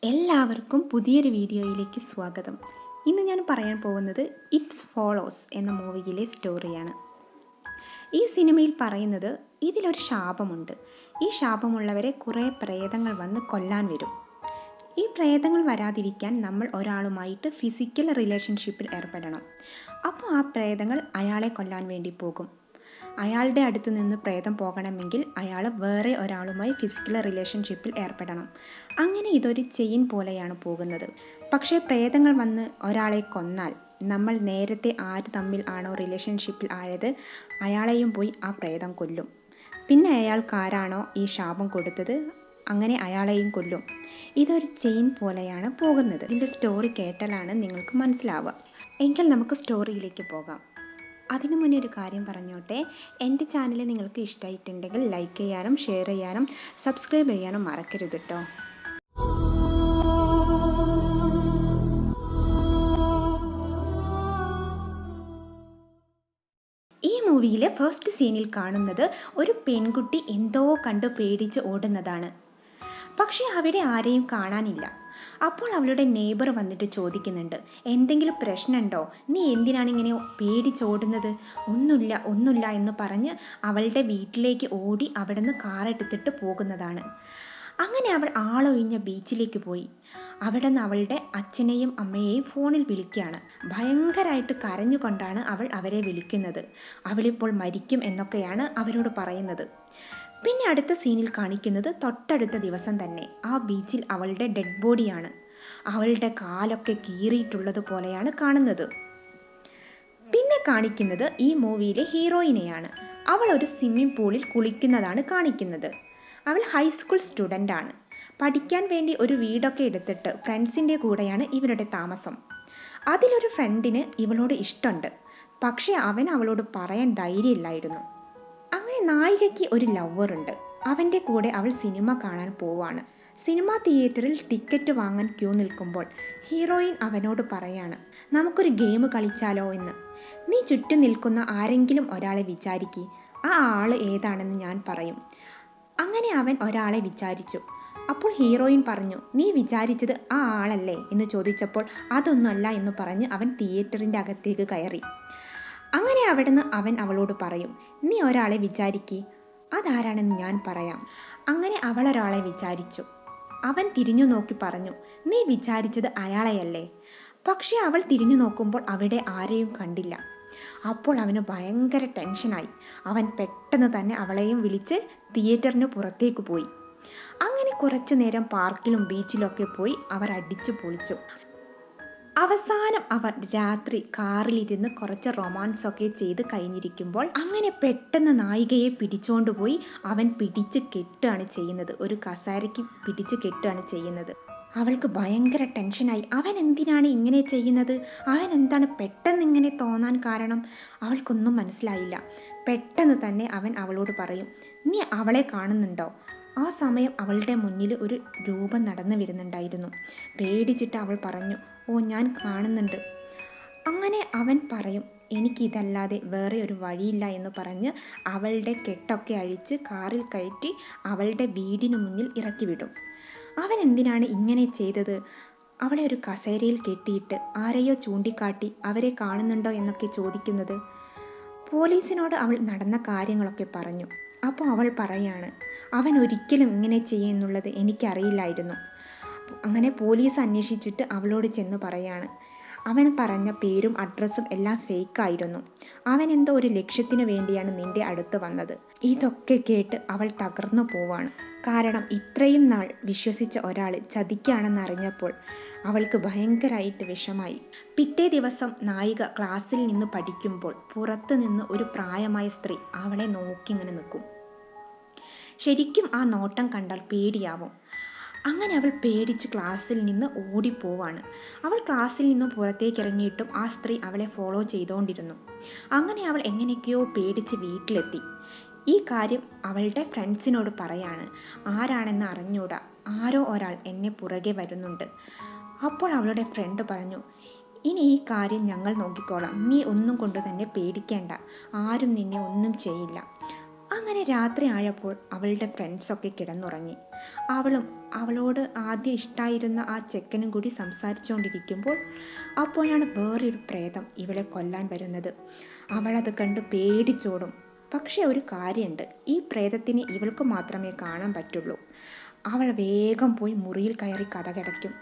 എല്ലാവർക്കും പുതിയൊരു വീഡിയോയിലേക്ക് സ്വാഗതം. ഇന്ന് ഞാൻ പറയാൻ പോകുന്നത് ഇറ്റ്സ് ഫോളോസ് എന്ന മൂവിയിലെ സ്റ്റോറിയാണ്. ഈ സിനിമയിൽ പറയുന്നത് ഇതിലൊരു ശാപമുണ്ട്. ഈ ശാപമുള്ളവരെ കുറേ പ്രേതങ്ങൾ വന്ന് കൊല്ലാൻ വരും. ഈ പ്രേതങ്ങൾ വരാതിരിക്കാൻ നമ്മൾ ഒരാളുമായിട്ട് ഫിസിക്കൽ റിലേഷൻഷിപ്പിൽ ഏർപ്പെടണം. അപ്പോൾ ആ പ്രേതങ്ങൾ അയാളെ കൊല്ലാൻ വേണ്ടി പോകും. അയാളുടെ അടുത്ത് നിന്ന് പ്രേതം പോകണമെങ്കിൽ അയാൾ വേറെ ഒരാളുമായി ഫിസിക്കൽ റിലേഷൻഷിപ്പിൽ ഏർപ്പെടണം. അങ്ങനെ ഇതൊരു ചെയിൻ പോലെയാണ് പോകുന്നത്. പക്ഷേ പ്രേതങ്ങൾ വന്ന് ഒരാളെ കൊന്നാൽ നമ്മൾ നേരത്തെ ആര് തമ്മിൽ ആണോ റിലേഷൻഷിപ്പിൽ ആയത് അയാളെയും പോയി ആ പ്രേതം കൊല്ലും. പിന്നെ അയാൾക്കാരാണോ ഈ ശാപം കൊടുത്തത് അങ്ങനെ അയാളെയും കൊല്ലും. ഇതൊരു ചെയിൻ പോലെയാണ് പോകുന്നത്. ഇതിൻ്റെ സ്റ്റോറി കേട്ടാലാണ് നിങ്ങൾക്ക് മനസ്സിലാവുക. എങ്കിൽ നമുക്ക് സ്റ്റോറിയിലേക്ക് പോകാം. അതിനു മുന്നേ ഒരു കാര്യം പറഞ്ഞോട്ടെ. എൻ്റെ ചാനൽ നിങ്ങൾക്ക് ഇഷ്ടമായിട്ടുണ്ടെങ്കിൽ ലൈക്ക് ചെയ്യാനും ഷെയർ ചെയ്യാനും സബ്സ്ക്രൈബ് ചെയ്യാനും മറക്കരുത് കേട്ടോ. ഈ മൂവിയിലെ ഫസ്റ്റ് സീനിൽ കാണുന്നത് ഒരു പെൺകുട്ടി എന്തോ കണ്ട് പേടിച്ച് ഓടുന്നതാണ്. പക്ഷേ അവിടെ ആരെയും കാണാനില്ല. അപ്പോൾ അവളുടെ നെയ്ബർ വന്നിട്ട് ചോദിക്കുന്നുണ്ട്, എന്തെങ്കിലും പ്രശ്നമുണ്ടോ? നീ എന്തിനാണ് ഇങ്ങനെ പേടിച്ചോടുന്നത്? ഒന്നുമില്ല എന്ന് പറഞ്ഞ് അവളുടെ വീട്ടിലേക്ക് ഓടി അവിടെ നിന്ന് കാറെടുത്തിട്ട് പോകുന്നതാണ്. അങ്ങനെ അവൾ ആളൊഴിഞ്ഞ ബീച്ചിലേക്ക് പോയി. അവിടെ നിന്ന് അവളുടെ അച്ഛനെയും അമ്മയെയും ഫോണിൽ വിളിക്കുകയാണ്. ഭയങ്കരമായിട്ട് കരഞ്ഞുകൊണ്ടാണ് അവൾ അവരെ വിളിക്കുന്നത്. അവളിപ്പോൾ മരിക്കും എന്നൊക്കെയാണ് അവരോട് പറയുന്നത്. പിന്നെ അടുത്ത സീനിൽ കാണിക്കുന്നത് തൊട്ടടുത്ത ദിവസം തന്നെ ആ ബീച്ചിൽ അവളുടെ ഡെഡ് ബോഡിയാണ്. അവളുടെ കാലൊക്കെ കീറിയിട്ടുള്ളത് പോലെയാണ് കാണുന്നത്. പിന്നെ കാണിക്കുന്നത് ഈ മൂവിയിലെ ഹീറോയിനെയാണ്. അവൾ ഒരു സ്വിമ്മിംഗ് പൂളിൽ കുളിക്കുന്നതാണ് കാണിക്കുന്നത്. അവൾ ഹൈസ്കൂൾ സ്റ്റുഡൻ്റ് ആണ്. പഠിക്കാൻ വേണ്ടി ഒരു വീടൊക്കെ എടുത്തിട്ട് ഫ്രണ്ട്സിൻ്റെ കൂടെയാണ് ഇവരുടെ താമസം. അതിലൊരു ഫ്രണ്ടിന് ഇവളോട് ഇഷ്ടമുണ്ട്. പക്ഷേ അവൻ അവളോട് പറയാൻ ധൈര്യമില്ലായിരുന്നു. അങ്ങനെ നായികയ്ക്ക് ഒരു ലവർ ഉണ്ട്. അവൻ്റെ കൂടെ അവൾ സിനിമ കാണാൻ പോവാണ്. സിനിമാ തിയേറ്ററിൽ ടിക്കറ്റ് വാങ്ങാൻ ക്യൂ നിൽക്കുമ്പോൾ ഹീറോയിൻ അവനോട് പറയാണ്, നമുക്കൊരു ഗെയിം കളിച്ചാലോ എന്ന്. നീ ചുറ്റും നിൽക്കുന്ന ആരെങ്കിലും ഒരാളെ വിചാരിക്ക്, ആ ആള് ഏതാണെന്ന് ഞാൻ പറയും. അങ്ങനെ അവൻ ഒരാളെ വിചാരിച്ചു. അപ്പോൾ ഹീറോയിൻ പറഞ്ഞു, നീ വിചാരിച്ചത് ആ ആളല്ലേ എന്ന് ചോദിച്ചപ്പോൾ അതൊന്നുമല്ല എന്ന് പറഞ്ഞ് അവൻ തിയേറ്ററിൻ്റെ അകത്തേക്ക് കയറി. അങ്ങനെ അവിടുന്ന് അവൻ അവളോട് പറയും, നീ ഒരാളെ വിചാരിക്ക്, അതാരാണെന്ന് ഞാൻ പറയാം. അങ്ങനെ അവൾ ഒരാളെ വിചാരിച്ചു. അവൻ തിരിഞ്ഞു നോക്കി പറഞ്ഞു, നീ വിചാരിച്ചത് അയാളെയല്ലേ? പക്ഷെ അവൾ തിരിഞ്ഞു നോക്കുമ്പോൾ അവിടെ ആരെയും കണ്ടില്ല. അപ്പോൾ അവന് ഭയങ്കര ടെൻഷനായി. അവൻ പെട്ടെന്ന് തന്നെ അവളെയും വിളിച്ച് തിയേറ്ററിന് പുറത്തേക്ക് പോയി. അങ്ങനെ കുറച്ചു നേരം പാർക്കിലും ബീച്ചിലൊക്കെ പോയി അവർ അടിച്ചു പൊളിച്ചു. അവസാനം അവർ രാത്രി കാറിലിരുന്ന് കുറച്ച് റൊമാൻസ് ഒക്കെ ചെയ്ത് കഴിഞ്ഞിരിക്കുമ്പോൾ അങ്ങനെ പെട്ടെന്ന് നായികയെ പിടിച്ചുകൊണ്ടുപോയി അവൻ പിടിച്ച് കെട്ടുകയാണ് ചെയ്യുന്നത്. ഒരു കസേരയ്ക്ക് പിടിച്ച് കെട്ടുകയാണ് ചെയ്യുന്നത്. അവൾക്ക് ഭയങ്കര ടെൻഷനായി. അവൻ എന്തിനാണ് ഇങ്ങനെ ചെയ്യുന്നത്? അവൻ എന്താണ് പെട്ടെന്ന് ഇങ്ങനെ തോന്നാൻ കാരണം? അവൾക്കൊന്നും മനസ്സിലായില്ല. പെട്ടെന്ന് തന്നെ അവൻ അവളോട് പറയും, നീ അവളെ കാണുന്നുണ്ടോ? ആ സമയം അവളുടെ മുന്നിൽ ഒരു രൂപം നടന്നു വരുന്നുണ്ടായിരുന്നു. പേടിച്ചിട്ട് അവൾ പറഞ്ഞു, ഓ ഞാൻ കാണുന്നുണ്ട്. അങ്ങനെ അവൻ പറയും, എനിക്കിതല്ലാതെ വേറെ ഒരു വഴിയില്ല എന്ന് പറഞ്ഞ് അവളുടെ കെട്ടൊക്കെ അഴിച്ച് കാറിൽ കയറ്റി അവളുടെ വീടിന് മുന്നിൽ ഇറക്കി വിടും. അവൻ എന്തിനാണ് ഇങ്ങനെ ചെയ്തത്? അവളെ ഒരു കസേരയിൽ കെട്ടിയിട്ട് ആരെയോ ചൂണ്ടിക്കാട്ടി അവരെ കാണുന്നുണ്ടോ എന്നൊക്കെ ചോദിക്കുന്നത്. പോലീസിനോട് അവൾ നടന്ന കാര്യങ്ങളൊക്കെ പറഞ്ഞു. അപ്പോൾ അവൾ പറയാണ്, അവൻ ഒരിക്കലും ഇങ്ങനെ ചെയ്യുമെന്നുള്ളത് എനിക്കറിയില്ലായിരുന്നു. അങ്ങനെ പോലീസ് അന്വേഷിച്ചിട്ട് അവളോട് ചെന്ന് പറയാണ്, അവൻ പറഞ്ഞ പേരും അഡ്രസ്സും എല്ലാം ഫേക്കായിരുന്നു. അവൻ എന്തോ ഒരു ലക്ഷ്യത്തിന് വേണ്ടിയാണ് നിന്റെ അടുത്ത് വന്നത്. ഇതൊക്കെ കേട്ട് അവൾ തകർന്നു പോവാണ്. കാരണം ഇത്രയും നാൾ വിശ്വസിച്ച ഒരാൾ ചതിക്കുകയാണെന്ന് അറിഞ്ഞപ്പോൾ അവൾക്ക് ഭയങ്കരമായിട്ട് വിഷമായി. പിറ്റേ ദിവസം നായിക ക്ലാസ്സിൽ നിന്ന് പഠിക്കുമ്പോൾ പുറത്ത് നിന്ന് ഒരു പ്രായമായ സ്ത്രീ അവളെ നോക്കി ഇങ്ങനെ നിൽക്കും. ശരിക്കും ആ നോട്ടം കണ്ടാൽ പേടിയാവും. അങ്ങനെ അവൾ പേടിച്ച് ക്ലാസ്സിൽ നിന്ന് ഓടിപ്പോവാണ്. അവൾ ക്ലാസ്സിൽ നിന്ന് പുറത്തേക്ക് ഇറങ്ങിയിട്ടും ആ സ്ത്രീ അവളെ ഫോളോ ചെയ്തുകൊണ്ടിരുന്നു. അങ്ങനെ അവൾ എങ്ങനെയൊക്കെയോ പേടിച്ച് വീട്ടിലെത്തി. ഈ കാര്യം അവളുടെ ഫ്രണ്ട്സിനോട് പറയാണ്. ആരാണെന്ന് അറിഞ്ഞൂടാ, ആരോ ഒരാൾ എന്നെ പുറകെ വരുന്നുണ്ട്. അപ്പോൾ അവളുടെ ഫ്രണ്ട് പറഞ്ഞു, ഇനി ഈ കാര്യം ഞങ്ങൾ നോക്കിക്കോളാം, നീ ഒന്നും കൊണ്ട് തന്നെ പേടിക്കേണ്ട, ആരും നിന്നെ ഒന്നും ചെയ്യില്ല. അങ്ങനെ രാത്രി ആയപ്പോൾ അവളുടെ ഫ്രണ്ട്സൊക്കെ കിടന്നുറങ്ങി. അവളും അവളോട് ആദ്യം ഇഷ്ടമായിരുന്ന ആ ചെക്കനും കൂടി സംസാരിച്ചുകൊണ്ടിരിക്കുമ്പോൾ അപ്പോഴാണ് വേറൊരു പ്രേതം ഇവളെ കൊല്ലാൻ വരുന്നത്. അവളത് കണ്ട് പേടിച്ചോടും. പക്ഷെ ഒരു കാര്യമുണ്ട്, ഈ പ്രേതത്തിനെ ഇവൾക്ക് മാത്രമേ കാണാൻ പറ്റുള്ളൂ. അവൾ വേഗം പോയി മുറിയിൽ കയറി കതകടയ്ക്കും.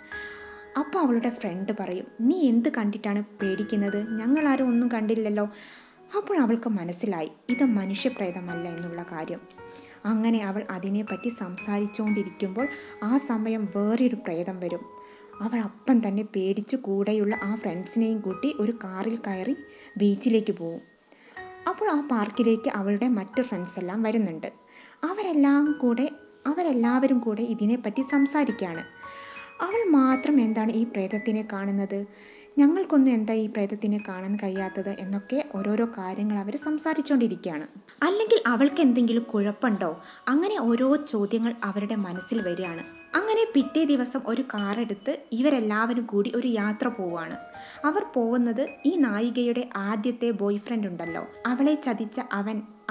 അപ്പോൾ അവളുടെ ഫ്രണ്ട് പറയും, നീ എന്ത് കണ്ടിട്ടാണ് പേടിക്കുന്നത്? ഞങ്ങളാരും ഒന്നും കണ്ടില്ലല്ലോ. അപ്പോൾ അവൾക്ക് മനസ്സിലായി ഇത് മനുഷ്യപ്രേതമല്ല എന്നുള്ള കാര്യം. അങ്ങനെ അവൾ അതിനെപ്പറ്റി സംസാരിച്ചുകൊണ്ടിരിക്കുമ്പോൾ ആ സമയം വേറൊരു പ്രേതം വരും. അവൾ അപ്പം തന്നെ പേടിച്ച് കൂടെയുള്ള ആ ഫ്രണ്ട്സിനെയും കൂട്ടി ഒരു കാറിൽ കയറി ബീച്ചിലേക്ക് പോകും. അപ്പോൾ ആ പാർക്കിലേക്ക് അവളുടെ മറ്റു ഫ്രണ്ട്സ് എല്ലാം വരുന്നുണ്ട്. അവരെല്ലാവരും കൂടെ ഇതിനെപ്പറ്റി സംസാരിക്കുകയാണ്. അവൾ മാത്രം എന്താണ് ഈ പ്രേതത്തിനെ കാണുന്നത്? ഞങ്ങൾക്കൊന്നും എന്താ ഈ പ്രേതത്തിനെ കാണാൻ കഴിയാത്തത് എന്നൊക്കെ ഓരോരോ കാര്യങ്ങൾ അവർ സംസാരിച്ചുകൊണ്ടിരിക്കുകയാണ്. അല്ലെങ്കിൽ അവൾക്ക് എന്തെങ്കിലും കുഴപ്പമുണ്ടോ? അങ്ങനെ ഓരോ ചോദ്യങ്ങൾ അവരുടെ മനസ്സിൽ വരികയാണ്. അങ്ങനെ പിറ്റേ ദിവസം ഒരു കാറെടുത്ത് ഇവരെല്ലാവരും കൂടി ഒരു യാത്ര പോവുകയാണ്. അവർ പോകുന്നത് ഈ നായികയുടെ ആദ്യത്തെ ബോയ് ഫ്രണ്ട് ഉണ്ടല്ലോ, അവളെ ചതിച്ച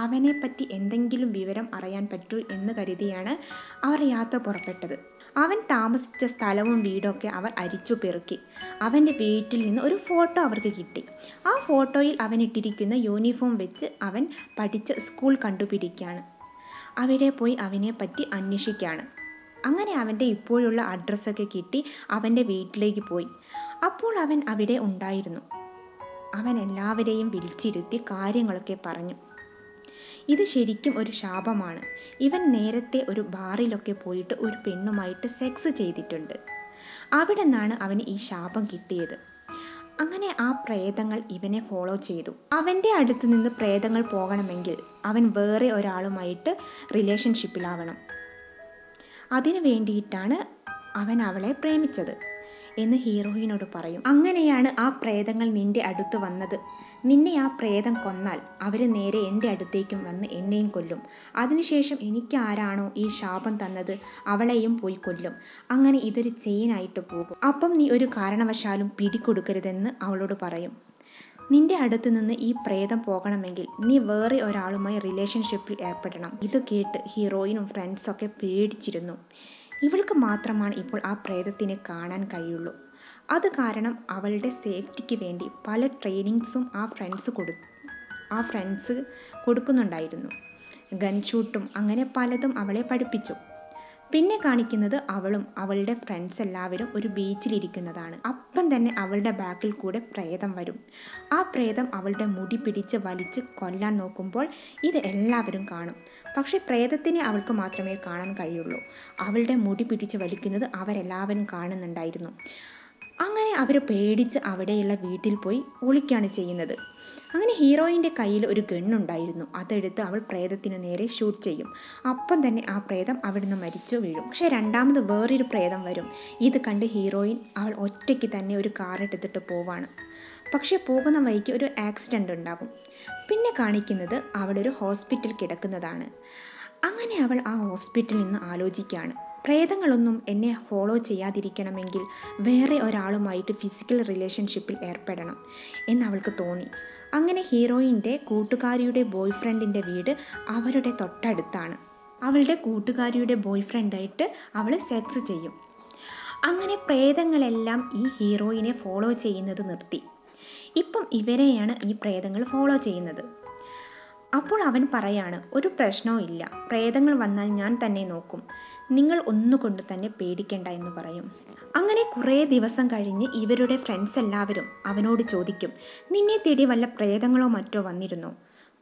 അവനെ പറ്റി എന്തെങ്കിലും വിവരം അറിയാൻ പറ്റൂ എന്ന് കരുതിയാണ് അവർ യാത്ര പുറപ്പെട്ടത്. അവൻ താമസിച്ച സ്ഥലവും വീടൊക്കെ അവർ അരിച്ചു പെറുക്കി. അവൻ്റെ വീട്ടിൽ നിന്ന് ഒരു ഫോട്ടോ അവർക്ക് കിട്ടി. ആ ഫോട്ടോയിൽ അവൻ ഇട്ടിരിക്കുന്ന യൂണിഫോം വെച്ച് അവൻ പഠിച്ച സ്കൂൾ കണ്ടുപിടിക്കുകയാണ്. അവിടെ പോയി അവനെ പറ്റി അന്വേഷിക്കുകയാണ്. അങ്ങനെ അവൻ്റെ ഇപ്പോഴുള്ള അഡ്രസ്സൊക്കെ കിട്ടി അവൻ്റെ വീട്ടിലേക്ക് പോയി. അപ്പോൾ അവൻ അവിടെ ഉണ്ടായിരുന്നു. അവൻ എല്ലാവരെയും വിളിച്ചിരുത്തി കാര്യങ്ങളൊക്കെ പറഞ്ഞു. ഇത് ശരിക്കും ഒരു ശാപമാണ്. ഇവൻ നേരത്തെ ഒരു ബാറിലൊക്കെ പോയിട്ട് ഒരു പെണ്ണുമായിട്ട് സെക്സ് ചെയ്തിട്ടുണ്ട്. അവിടെ നിന്നാണ് അവന് ഈ ശാപം കിട്ടിയത്. അങ്ങനെ ആ പ്രേതങ്ങൾ ഇവനെ ഫോളോ ചെയ്തു. അവൻ്റെ അടുത്ത് നിന്ന് പ്രേതങ്ങൾ പോകണമെങ്കിൽ അവൻ വേറെ ഒരാളുമായിട്ട് റിലേഷൻഷിപ്പിലാവണം. അതിനു വേണ്ടിയിട്ടാണ് അവൻ അവളെ പ്രേമിച്ചത് എന്ന് ഹീറോയിനോട് പറയും. അങ്ങനെയാണ് ആ പ്രേതങ്ങൾ നിന്റെ അടുത്ത് വന്നത്. നിന്നെ ആ പ്രേതം കൊന്നാൽ അവർ നേരെ എൻ്റെ അടുത്തേക്കും വന്ന് എന്നെയും കൊല്ലും. അതിനുശേഷം എനിക്ക് ആരാണോ ഈ ശാപം തന്നത് അവളെയും പോയി കൊല്ലും. അങ്ങനെ ഇതൊരു ചെയിനായിട്ട് പോകും. അപ്പം നീ ഒരു കാരണവശാലും പിടികൊടുക്കരുതെന്ന് അവളോട് പറയും. നിന്റെ അടുത്ത് നിന്ന് ഈ പ്രേതം പോകണമെങ്കിൽ നീ വേറെ ഒരാളുമായി റിലേഷൻഷിപ്പിൽ ഏർപ്പെടണം. ഇത് കേട്ട് ഹീറോയിനും ഫ്രണ്ട്സൊക്കെ പേടിച്ചിരുന്നു. ഇവൾക്ക് മാത്രമാണ് ഇപ്പോൾ ആ പ്രേതത്തിനെ കാണാൻ കഴിയുള്ളൂ. അത് കാരണം അവളുടെ സേഫ്റ്റിക്ക് വേണ്ടി പല ട്രെയിനിങ്സും ആ ഫ്രണ്ട്സ് കൊടുക്കുന്നുണ്ടായിരുന്നു. ഗൺഷൂട്ടും അങ്ങനെ പലതും അവളെ പഠിപ്പിച്ചു. പിന്നെ കാണിക്കുന്നത് അവളും അവളുടെ ഫ്രണ്ട്സ് എല്ലാവരും ഒരു ബീച്ചിലിരിക്കുന്നതാണ്. അപ്പം തന്നെ അവളുടെ ബാക്കിൽ കൂടെ പ്രേതം വരും. ആ പ്രേതം അവളുടെ മുടി പിടിച്ച് വലിച്ച് കൊല്ലാൻ നോക്കുമ്പോൾ ഇത് എല്ലാവരും കാണും. പക്ഷെ പ്രേതത്തിനെ അവൾക്ക് മാത്രമേ കാണാൻ കഴിയുള്ളൂ. അവളുടെ മുടി പിടിച്ച് വലിക്കുന്നത് അവരെല്ലാവരും കാണുന്നുണ്ടായിരുന്നു. അങ്ങനെ അവർ പേടിച്ച് അവിടെയുള്ള വീട്ടിൽ പോയി ഒളിക്കുകയാണ് ചെയ്യുന്നത്. അങ്ങനെ ഹീറോയിൻ്റെ കയ്യിൽ ഒരു ഗണ്ണുണ്ടായിരുന്നു. അതെടുത്ത് അവൾ പ്രേതത്തിന് നേരെ ഷൂട്ട് ചെയ്യും. അപ്പം തന്നെ ആ പ്രേതം അവിടുന്ന് മരിച്ചു വീഴും. പക്ഷെ രണ്ടാമത് വേറൊരു പ്രേതം വരും. ഇത് കണ്ട് ഹീറോയിൻ അവൾ ഒറ്റയ്ക്ക് തന്നെ ഒരു കാർ എടുത്തിട്ട് പോവാണ്. പക്ഷെ പോകുന്ന വഴിക്ക് ഒരു ആക്സിഡൻ്റ് ഉണ്ടാകും. പിന്നെ കാണിക്കുന്നത് അവളൊരു ഹോസ്പിറ്റൽ കിടക്കുന്നതാണ്. അങ്ങനെ അവൾ ആ ഹോസ്പിറ്റലിൽ നിന്ന് ആലോചിക്കുകയാണ്, പ്രേതങ്ങളൊന്നും എന്നെ ഫോളോ ചെയ്യാതിരിക്കണമെങ്കിൽ വേറെ ഒരാളുമായിട്ട് ഫിസിക്കൽ റിലേഷൻഷിപ്പിൽ ഏർപ്പെടണം എന്ന് അവൾക്ക് തോന്നി. അങ്ങനെ ഹീറോയിൻ്റെ കൂട്ടുകാരിയുടെ ബോയ് ഫ്രണ്ടിൻ്റെ വീട് അവരുടെ തൊട്ടടുത്താണ്. അവളുടെ കൂട്ടുകാരിയുടെ ബോയ് ഫ്രണ്ടായിട്ട് അവൾ സെക്സ് ചെയ്യും. അങ്ങനെ പ്രേതങ്ങളെല്ലാം ഈ ഹീറോയിനെ ഫോളോ ചെയ്യുന്നത് നിർത്തി. ഇപ്പം ഇവരെയാണ് ഈ പ്രേതങ്ങൾ ഫോളോ ചെയ്യുന്നത്. അപ്പോൾ അവൻ പറയാണ്, ഒരു പ്രശ്നവും ഇല്ല, പ്രേതങ്ങൾ വന്നാൽ ഞാൻ തന്നെ നോക്കും, നിങ്ങൾ ഒന്നുകൊണ്ട് തന്നെ പേടിക്കേണ്ട എന്ന് പറയും. അങ്ങനെ കുറേ ദിവസം കഴിഞ്ഞ് ഇവരുടെ ഫ്രണ്ട്സ് എല്ലാവരും അവനോട് ചോദിക്കും, നിന്നെ തേടി വല്ല പ്രേതങ്ങളോ മറ്റോ വന്നിരുന്നോ?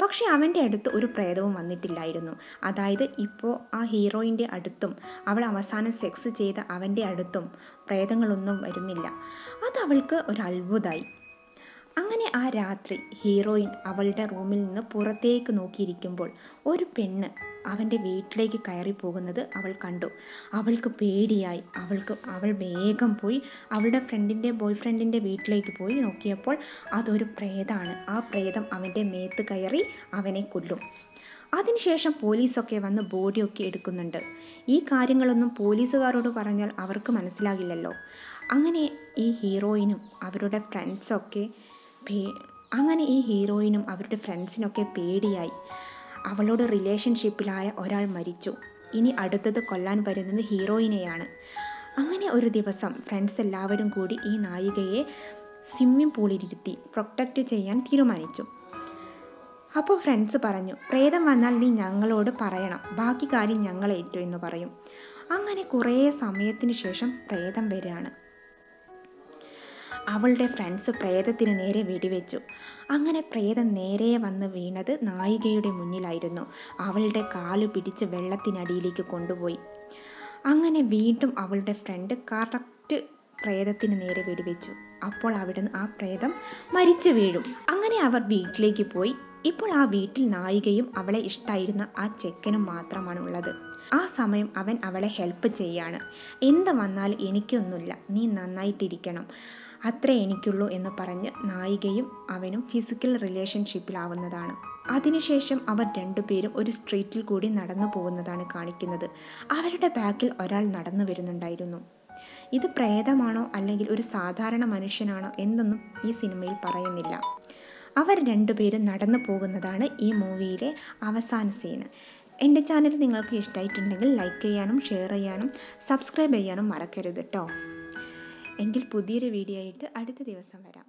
പക്ഷെ അവൻ്റെ അടുത്ത് ഒരു പ്രേതവും വന്നിട്ടില്ലായിരുന്നു. അതായത് ഇപ്പോൾ ആ ഹീറോയിൻ്റെ അടുത്തും അവൾ അവസാനം സെക്സ് ചെയ്ത അവൻ്റെ അടുത്തും പ്രേതങ്ങളൊന്നും വരുന്നില്ല. അത് അവൾക്ക് ഒരു അത്ഭുതമായി. അങ്ങനെ ആ രാത്രി ഹീറോയിൻ അവളുടെ റൂമിൽ നിന്ന് പുറത്തേക്ക് നോക്കിയിരിക്കുമ്പോൾ ഒരു പെണ്ണ് അവൻ്റെ വീട്ടിലേക്ക് കയറി പോകുന്നത് അവൾ കണ്ടു. അവൾക്ക് പേടിയായി. അവൾ വേഗം പോയി അവളുടെ ബോയ് ഫ്രണ്ടിൻ്റെ വീട്ടിലേക്ക് പോയി നോക്കിയപ്പോൾ അതൊരു പ്രേതമാണ്. ആ പ്രേതം അവൻ്റെ മേത്ത് കയറി അവനെ കൊല്ലും. അതിനുശേഷം പോലീസൊക്കെ വന്ന് ബോഡിയൊക്കെ എടുക്കുന്നുണ്ട്. ഈ കാര്യങ്ങളൊന്നും പോലീസുകാരോട് പറഞ്ഞാൽ അവർക്ക് മനസ്സിലാകില്ലല്ലോ. അങ്ങനെ ഈ ഹീറോയിനും അവരുടെ ഫ്രണ്ട്സിനൊക്കെ പേടിയായി. അവളോട് റിലേഷൻഷിപ്പിലായ ഒരാൾ മരിച്ചു. ഇനി അടുത്തത് കൊല്ലാൻ വരുന്നത് ഹീറോയിനെയാണ്. അങ്ങനെ ഒരു ദിവസം ഫ്രണ്ട്സ് എല്ലാവരും കൂടി ഈ നായികയെ സ്വിമ്മിംഗ് പൂളിലിരുത്തി പ്രൊട്ടക്റ്റ് ചെയ്യാൻ തീരുമാനിച്ചു. അപ്പോൾ ഫ്രണ്ട്സ് പറഞ്ഞു, പ്രേതം വന്നാൽ നീ ഞങ്ങളോട് പറയണം, ബാക്കി കാര്യം ഞങ്ങൾ ഏറ്റു എന്ന് പറയും. അങ്ങനെ കുറേ സമയത്തിന് ശേഷം പ്രേതം വരികയാണ്. അവളുടെ ഫ്രണ്ട്സ് പ്രേതത്തിന് നേരെ വെടിവെച്ചു. അങ്ങനെ പ്രേതം നേരെ വന്ന് വീണത് നായികയുടെ മുന്നിലായിരുന്നു. അവളുടെ കാല് പിടിച്ച് വെള്ളത്തിനടിയിലേക്ക് കൊണ്ടുപോയി. അങ്ങനെ വീണ്ടും അവളുടെ ഫ്രണ്ട് കറക്റ്റ് പ്രേതത്തിന് നേരെ വെടിവെച്ചു. അപ്പോൾ അവിടുന്ന് ആ പ്രേതം മരിച്ചു വീഴും. അങ്ങനെ അവർ വീട്ടിലേക്ക് പോയി. ഇപ്പോൾ ആ വീട്ടിൽ നായികയും അവളെ ഇഷ്ടമായിരുന്ന ആ ചെക്കനും മാത്രമാണ് ഉള്ളത്. ആ സമയം അവൻ അവളെ ഹെൽപ്പ് ചെയ്യാണ്. എന്ത് വന്നാലും എനിക്കൊന്നുമില്ല, നീ നന്നായിട്ടിരിക്കണം, അത്രേ എനിക്കുള്ളൂ എന്ന് പറഞ്ഞ് നായികയും അവനും ഫിസിക്കൽ റിലേഷൻഷിപ്പിലാവുന്നതാണ്. അതിനുശേഷം അവർ രണ്ടുപേരും ഒരു സ്ട്രീറ്റിൽ കൂടി നടന്നു പോകുന്നതാണ് കാണിക്കുന്നത്. അവരുടെ ബാക്കിൽ ഒരാൾ നടന്നു വരുന്നുണ്ടായിരുന്നു. ഇത് പ്രേതമാണോ അല്ലെങ്കിൽ ഒരു സാധാരണ മനുഷ്യനാണോ എന്നൊന്നും ഈ സിനിമയിൽ പറയുന്നില്ല. അവർ രണ്ടുപേരും നടന്നു പോകുന്നതാണ് ഈ മൂവിയിലെ അവസാന സീന്. എൻ്റെ ചാനൽ നിങ്ങൾക്ക് ഇഷ്ടമായിട്ടുണ്ടെങ്കിൽ ലൈക്ക് ചെയ്യാനും ഷെയർ ചെയ്യാനും സബ്സ്ക്രൈബ് ചെയ്യാനും മറക്കരുത് കേട്ടോ. എങ്കിൽ പുതിയൊരു വീഡിയോ ആയിട്ട് അടുത്ത ദിവസം വരാം.